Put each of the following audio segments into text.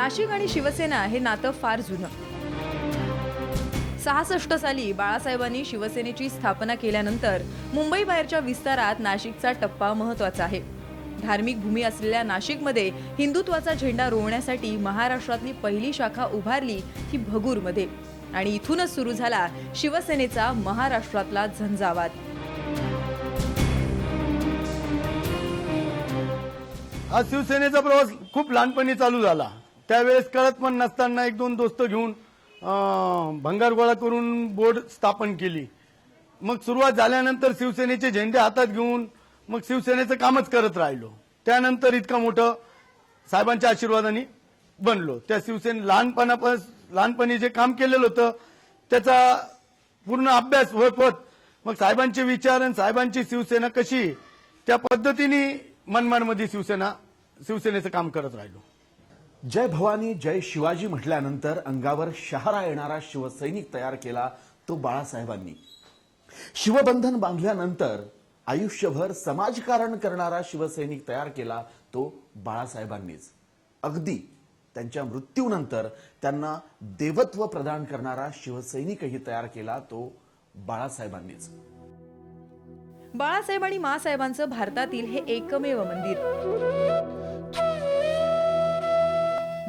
नाशिक आणि शिवसेना हे नातं फार जुनं. 66 साली बाळासाहेबांनी शिवसेनेची स्थापना केल्यानंतर मुंबई बाहेरच्या विस्तारात नाशिकचा टप्पा महत्त्वाचा आहे. धार्मिक भूमी असलेल्या नाशिकमध्ये हिंदुत्वाचा झेंडा रोवण्यासाठी महाराष्ट्रातली पहिली शाखा उभारली ती भगूरमध्ये आणि इथूनच सुरू झाला शिवसेनेचा महाराष्ट्रातला झंझावात. हा शिवसेनेचा प्रवास खूप लहानपणी चालू झाला. त्यावेळेस कळत पण नसताना एक दोन दोस्त घेऊन भंगार गोळा करून बोर्ड स्थापन केली. मग सुरुवात झाल्यानंतर शिवसेनेचे झेंडे हातात घेऊन मग शिवसेनेचं कामच करत राहिलो. त्यानंतर इतकं मोठं साहेबांच्या आशीर्वादाने बनलो. त्या शिवसेने लहानपणी जे काम केलेलं होतं त्याचा पूर्ण अभ्यास होत होत मग साहेबांचे विचार आणि साहेबांची शिवसेना कशी त्या पद्धतीने मनमाडमध्ये शिवसेनेचं काम करत राहिलो. जय भवानी जय शिवाजी म्हटल्यानंतर अंगावर शहारा येणारा शिवसैनिक तयार केला तो बाळासाहेबांनी. शिवबंधन बांधल्यानंतर आयुष्यभर समाजकारण करणारा शिवसैनिक तयार केला तो बाळासाहेबांनीच. अगदी त्यांच्या मृत्यूनंतर त्यांना देवत्व प्रदान करणारा शिवसैनिकही तयार केला तो बाळासाहेबांनीच. बाळासाहेब आणि मासाहेबांचं भारतातील हे एकमेव मंदिर.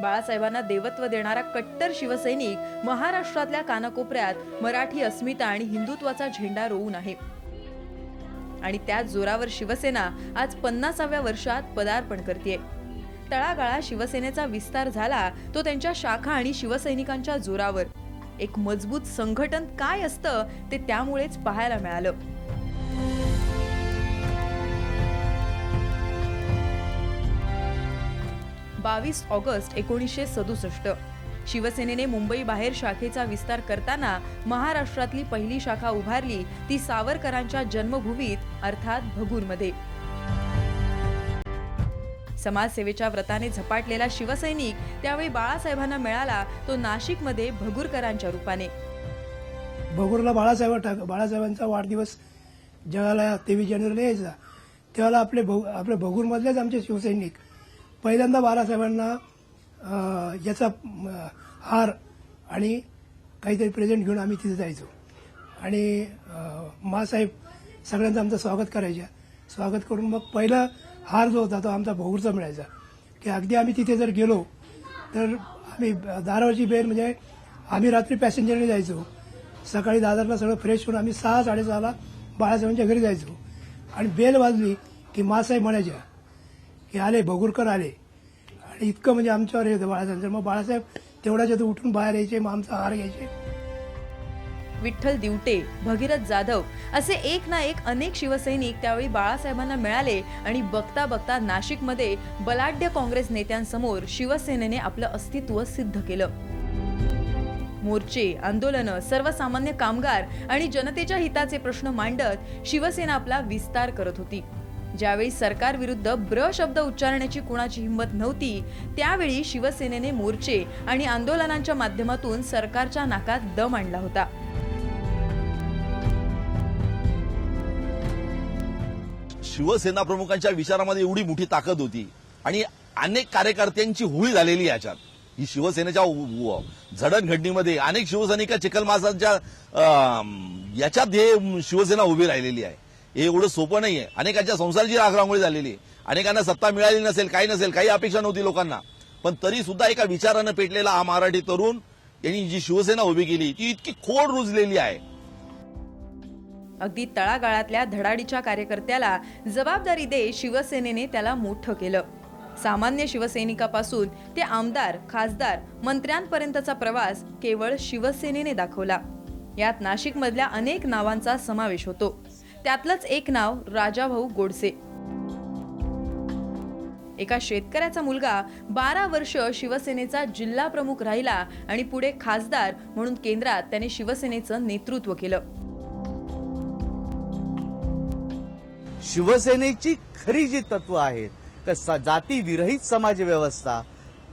बाळासाहेबांना देवत्व देणारा कट्टर शिवसैनिक महाराष्ट्रातल्या कानाकोपऱ्यात मराठी अस्मिता आणि हिंदुत्वाचा झेंडा रोवून आहे. आणि त्याच जोरावर शिवसेना आज 50व्या वर्षात पदार्पण करते. तळागाळात शिवसेनेचा विस्तार झाला तो त्यांच्या शाखा आणि शिवसैनिकांच्या जोरावर. एक मजबूत संघटन काय असतं ते त्यामुळेच पाहायला मिळालं. 22 ऑगस्ट 1967 शिवसेनेने मुंबई बाहेर शाखेचा विस्तार करताना महाराष्ट्रातली पहिली शाखा उभारली ती सावरकरांच्या जन्मभूमीत अर्थात भगूरमध्ये. समाजसेवेच्या व्रताने झपाटलेला शिवसैनिक त्यावेळी बाळासाहेबांना मिळाला तो नाशिकमध्ये भगूरकरांच्या रूपाने. भगूरला बाळासाहेबांचा वाढदिवस जगाला 23 जानेवारीला यायचा. त्यावेळेला आपले भगूरमधलेच आमचे शिवसैनिक पहिल्यांदा बाळासाहेबांना याचा हार आणि काहीतरी प्रेझेंट घेऊन आम्ही तिथे जायचो आणि मासाहेब सगळ्यांचं आमचं स्वागत करायच्या. स्वागत करून मग पहिला हार जो होता तो आमचा भगूरचा मिळायचा की अगदी आम्ही तिथे जर गेलो तर आम्ही दारावरची बेल म्हणजे आम्ही रात्री पॅसेंजरने जायचो. सकाळी दादरला सगळं फ्रेश होऊन आम्ही 6-6:30ला बाळासाहेबांच्या घरी जायचो आणि बेल वाजली की मासाहेब म्हणायच्या की आले भगूरकर आले. आणि इतकं म्हणजे आमच्यावर हे होतं बाळासाहेब. मग बाळासाहेब तेवढ्याच्या उठून बाहेर यायचे, मग आमचा हार घ्यायचे. विठ्ठल दिवटे, भगीरथ जाधव असे एक ना एक अनेक शिवसैनिक त्यावेळी बाळासाहेबांना मिळाले आणि बघता बघता नाशिकमध्ये बलाढ्य काँग्रेस नेत्यांसमोर शिवसेनेने आपलं अस्तित्व सिद्ध केलं. मोर्चे, आंदोलनं, सर्वसामान्य कामगार आणि जनतेच्या हिताचे प्रश्न मांडत शिवसेना आपला विस्तार करत होती. ज्यावेळी सरकार विरुद्ध ब्र शब्द उच्चारण्याची कुणाची हिंमत नव्हती त्यावेळी शिवसेनेने मोर्चे आणि आंदोलनांच्या माध्यमातून सरकारच्या नाकात दम आणला होता. शिवसेना प्रमुखांच्या विचारामध्ये एवढी मोठी ताकद होती आणि अनेक कार्यकर्त्यांची होळी झालेली याच्यात. ही शिवसेनेच्या जडणघडणीमध्ये अनेक शिवसैनिक चिखलमासाच्या याच्यात हे शिवसेना उभी राहिलेली आहे. हे एवढं सोपं नाहीये. अनेकांच्या संसाराची रांगोळी झालेली, अनेकांना सत्ता मिळाली नसेल, काही अपेक्षा नव्हती लोकांना, पण तरी सुद्धा एका विचारानं पेटलेला हा मराठी तरुण यांनी जी शिवसेना उभी केली ती इतकी खोड रुजलेली आहे. अगदी तळागाळातल्या धडाडीच्या कार्यकर्त्याला जबाबदारी दे शिवसेनेने त्याला मोठं केलं. सामान्य शिवसैनिकापासून ते आमदार, खासदार, मंत्र्यांपर्यंतचा प्रवास केवळ शिवसेनेने दाखवला. यात नाशिकमधल्या अनेक नावांचा समावेश होतो. त्यातलंच एक नाव राजाभाऊ गोडसे. एका शेतकऱ्याचा मुलगा 12 वर्ष शिवसेनेचा जिल्हा प्रमुख राहिला आणि पुढे खासदार म्हणून केंद्रात त्याने शिवसेनेचं नेतृत्व केलं. शिवसेनेची खरी जी तत्व आहेत तर जाती विरहित समाज व्यवस्था,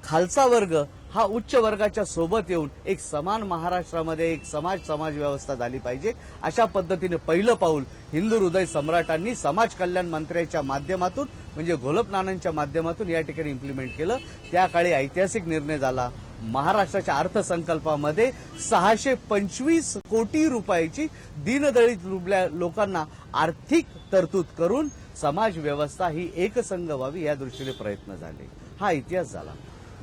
खालचा वर्ग हा उच्च वर्गाच्या सोबत येऊन एक समान महाराष्ट्रामध्ये एक समाज व्यवस्था झाली पाहिजे, अशा पद्धतीने पहिलं पाऊल हिंदू हृदय सम्राटांनी समाज कल्याण मंत्र्याच्या माध्यमातून म्हणजे घोलप नानांच्या माध्यमातून या ठिकाणी इम्प्लिमेंट केलं. त्या काळी ऐतिहासिक निर्णय झाला. महाराष्ट्राच्या अर्थसंकल्पामध्ये 625 कोटी रुपयाची दीनदलित लोकांना आर्थिक तरतूद करून समाज व्यवस्था ही एकसंघ व्हावी या दृष्टीने प्रयत्न झाले. हा इतिहास झाला.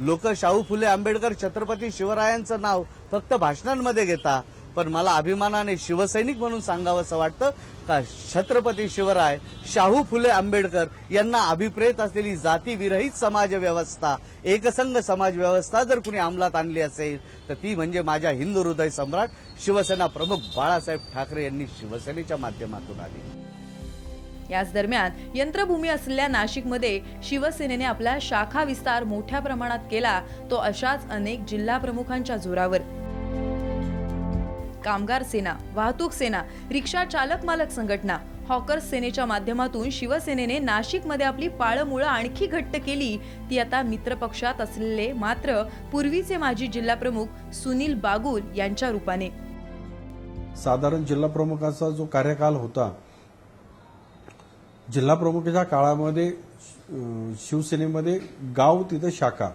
लोक शाहू फुले आंबेडकर छत्रपती शिवरायांचं नाव फक्त भाषणांमध्ये घेता, पण मला अभिमानाने शिवसैनिक म्हणून सांगावंसं वाटतं का छत्रपती शिवराय शाहू फुले आंबेडकर यांना अभिप्रेत असलेली जातीविरहित समाज व्यवस्था, एकसंघ समाज व्यवस्था जर कुणी अंमलात आणली असेल तर ती म्हणजे माझ्या हिंदू हृदय सम्राट शिवसेना प्रमुख बाळासाहेब ठाकरे यांनी शिवसेनेच्या माध्यमातून आली. याच दरम्यान यंत्रभूमी असलेल्या नाशिकमध्ये शिवसेनेने आपला शाखा विस्तार मोठ्या प्रमाणात केला, तो अशाच अनेक जिल्हा प्रमुखांच्या जोरावर. कामगार सेना, वाहतूक सेना, रिक्षा चालक मालक संघटना, हॉकर्स सेनेच्या माध्यमातून शिवसेनेने नाशिकमध्ये आपली पाळंमुळं आणखी घट्ट केली. ती आता मित्रपक्षात असलेले मात्र पूर्वीचे माजी जिल्हा प्रमुख सुनील बागुल यांच्या रूपाने. साधारण जिल्हा प्रमुखाचा जो कार्यकाल होता, जिल्हा प्रमुखाच्या काळामध्ये शिवसेनेमध्ये गाव तिथे शाखा,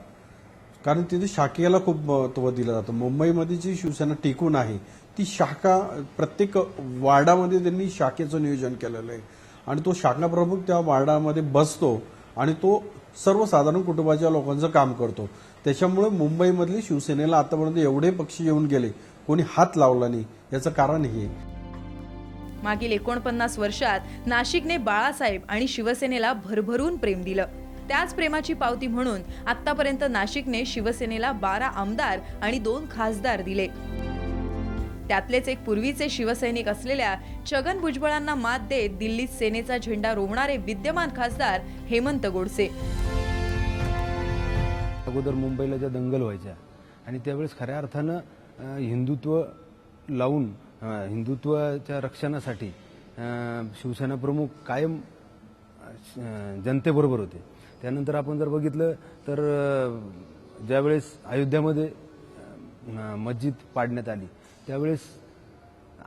कारण तिथे शाखेला खूप महत्व दिलं जातं. मुंबईमध्ये जी शिवसेना टिकून आहे ती शाखा प्रत्येक वार्डामध्ये त्यांनी शाखेचं नियोजन केलेलं आहे आणि तो शाखा प्रमुख त्या वार्डामध्ये बसतो आणि तो सर्वसाधारण कुटुंबाच्या लोकांचं काम करतो. त्याच्यामुळे मुंबईमधली शिवसेनेला आतापर्यंत एवढे पक्ष येऊन गेले, कोणी हात लावला नाही. याचं कारण हे मागील 49 वर्षात नाशिकने बाळासाहेब आणि शिवसेनेला भरभरून प्रेम दिलं. त्याच प्रेमाची पावती म्हणून आतापर्यंत नाशिकने शिवसेनेला 12 आमदार आणि 2 खासदार दिले. त्यातलेच एक पूर्वीचे शिवसैनिक असलेल्या छगन भुजबळांना मात देत दिल्लीत सेनेचा झेंडा रोवणारे विद्यमान खासदार हेमंत गोडसे. अगोदर मुंबईला ज्या दंगल व्हायच्या आणि त्यावेळेस खऱ्या अर्थानं हिंदुत्व लावून हिंदुत्वाच्या रक्षणासाठी शिवसेना प्रमुख कायम जनतेबरोबर होते. त्यानंतर आपण जर बघितलं तर ज्यावेळेस अयोध्यामध्ये मस्जिद पाडण्यात आली त्यावेळेस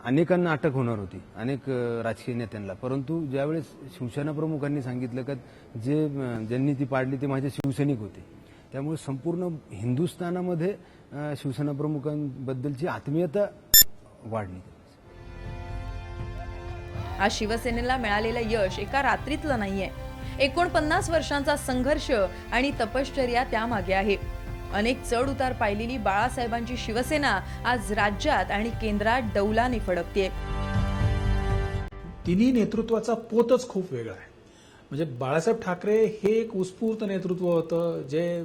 अनेकांना अटक होणार होती, अनेक राजकीय नेत्यांना. परंतु ज्यावेळेस शिवसेना प्रमुखांनी सांगितलं का ज्यांनी ती पाडली ते माझे शिवसैनिक होते, त्यामुळे संपूर्ण हिंदुस्थानामध्ये शिवसेना प्रमुखांबद्दलची आत्मीयता वाढली. आज शिवसेनेला मिळालेलं यश एका रात्रीतलं नाहीये. 49 वर्षांचा संघर्ष आणि तपश्चर्या त्यामागे आहे. अनेक चढ उतार पाहिलेली बाळासाहेबांची शिवसेना आज राज्यात आणि केंद्रात डौलाने फडकते. तिन्ही नेतृत्वाचा पोतच खूप वेगळा आहे. म्हणजे बाळासाहेब ठाकरे हे एक उत्स्फूर्त नेतृत्व होतं, जे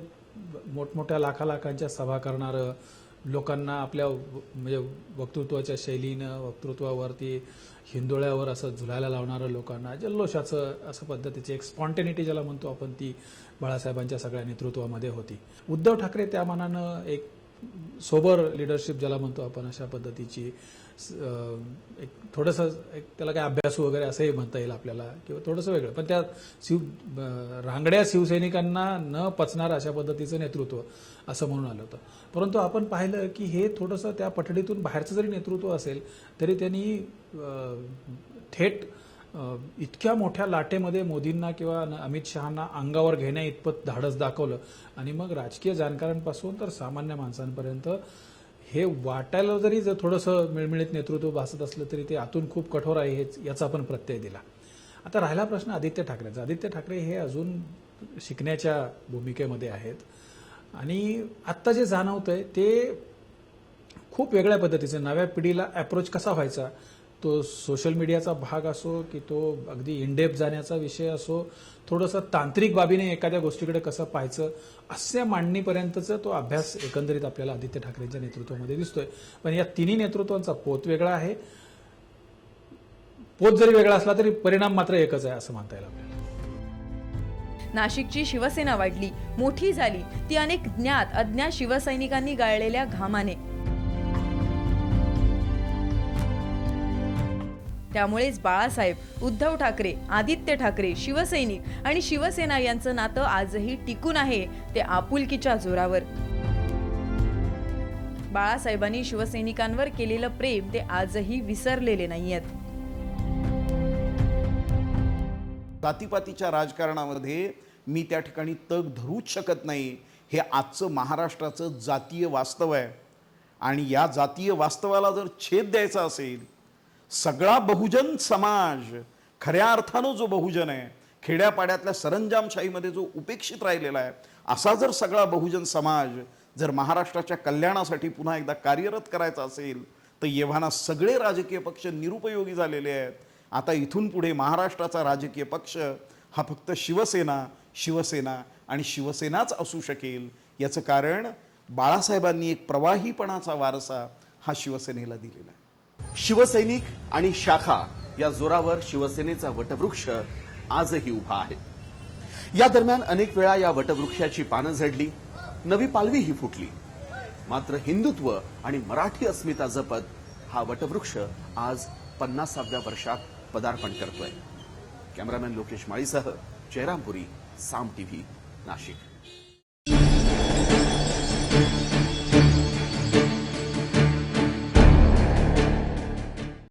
मोठमोठ्या लाखांच्या सभा करणारं, लोकांना आपल्या म्हणजे वक्तृत्वाच्या शैलीनं वक्तृत्वावरती हिंदोळ्यावर असं झुलायला लावणारं, लोकांना जल्लोषाचं असं पद्धतीची एक स्पॉन्टेनिटी ज्याला म्हणतो आपण, ती बाळासाहेबांच्या सगळ्या नेतृत्वामध्ये होती. उद्धव ठाकरे त्या मानानं एक सोबर लिडरशिप ज्याला म्हणतो आपण, अशा पद्धतीची एक थोडंसं एक त्याला काय अभ्यासू वगैरे असंही म्हणता येईल आपल्याला, किंवा थोडंसं वेगळं, पण त्या रांगड्या शिवसैनिकांना न पचणार अशा पद्धतीचं नेतृत्व असं म्हणून आलं होतं. परंतु आपण पाहिलं की हे थोडंसं त्या पठडीतून बाहेरचं जरी नेतृत्व असेल तरी त्यांनी थेट इतक्या मोठ्या लाटेमध्ये मोदींना किंवा अमित शहांना अंगावर घेण्या इतपत धाडस दाखवलं. आणि मग राजकीय जाणकारांपासून तर सामान्य माणसांपर्यंत हे वाटायला जरी जर थोडंसं मिळमिळीत नेतृत्व भासत असलं तरी ते आतून खूप कठोर आहे, हेच याचा आपण प्रत्यय दिला. आता राहिला प्रश्न आदित्य ठाकरेंचा. आदित्य ठाकरे हे अजून शिकण्याच्या भूमिकेमध्ये आहेत आणि आत्ता जे जाणवतंय ते खूप वेगळ्या पद्धतीचे. नव्या पिढीला अप्रोच कसा व्हायचा, तो सोशल मीडियाचा भाग असो की तो अगदी इनडेप्थ जाण्याचा विषय असो, थोडंसं तांत्रिक बाबीने एखाद्या गोष्टीकडे कसं पाहायचं, अशा मांडणीपर्यंतचा तो अभ्यास एकंदरीत आपल्याला आदित्य ठाकरेंच्या नेतृत्वामध्ये दिसतोय. पण या तिन्ही नेतृत्वांचा पोत वेगळा आहे. पोत जरी वेगळा असला तरी परिणाम मात्र एकच आहे असं म्हणता येईल आपल्याला. नाशिकची शिवसेना वाढली, मोठी झाली, ती अनेक ज्ञात अज्ञात शिवसैनिकांनी गाळलेल्या घामाने. त्यामुळेच बाळासाहेब, उद्धव ठाकरे, आदित्य ठाकरे, शिवसैनिक आणि शिवसेना यांचं नातं आजही टिकून आहे, ते आपुलकीच्या जोरावर. बाळासाहेबांनी शिवसैनिकांवर केलेलं प्रेम ते आजही विसरलेले नाहीयेत. जातीपातीच्या राजकारणामध्ये मी त्या ठिकाणी तग धरूच शकत नाही. हे आजचं महाराष्ट्राचं जातीय वास्तव आहे आणि या जातीय वास्तवाला जर छेद द्यायचा असेल, सगळा बहुजन समाज, खऱ्या अर्थानं जो बहुजन आहे, खेड्यापाड्यातल्या सरंजामशाहीमध्ये जो उपेक्षित राहिलेला आहे, असा जर सगळा बहुजन समाज जर महाराष्ट्राच्या कल्याणासाठी पुन्हा एकदा कार्यरत करायचा असेल तर एव्हाना सगळे राजकीय पक्ष निरुपयोगी झालेले आहेत. आता इथून पुढे महाराष्ट्राचा राजकीय पक्ष हा फक्त शिवसेना, शिवसेना आणि शिवसेनाच असू शकेल. याचं कारण बाळासाहेबांनी एक प्रवाहीपणाचा वारसा हा शिवसेनेला दिलेला आहे. शिवसैनिक आणि शाखा या जोरावर शिवसेनेचा वटवृक्ष आजही उभा आहे. या दरम्यान अनेक वेळा या वटवृक्षाची पानं झडली, नवी पालवीही फुटली. मात्र हिंदुत्व आणि मराठी अस्मिता जपत हा वटवृक्ष आज 50व्या वर्षात पदार्पण करतोय. कॅमेरामॅन लोकेश माळीसह जयरामपुरी, साम टीव्ही, नाशिक.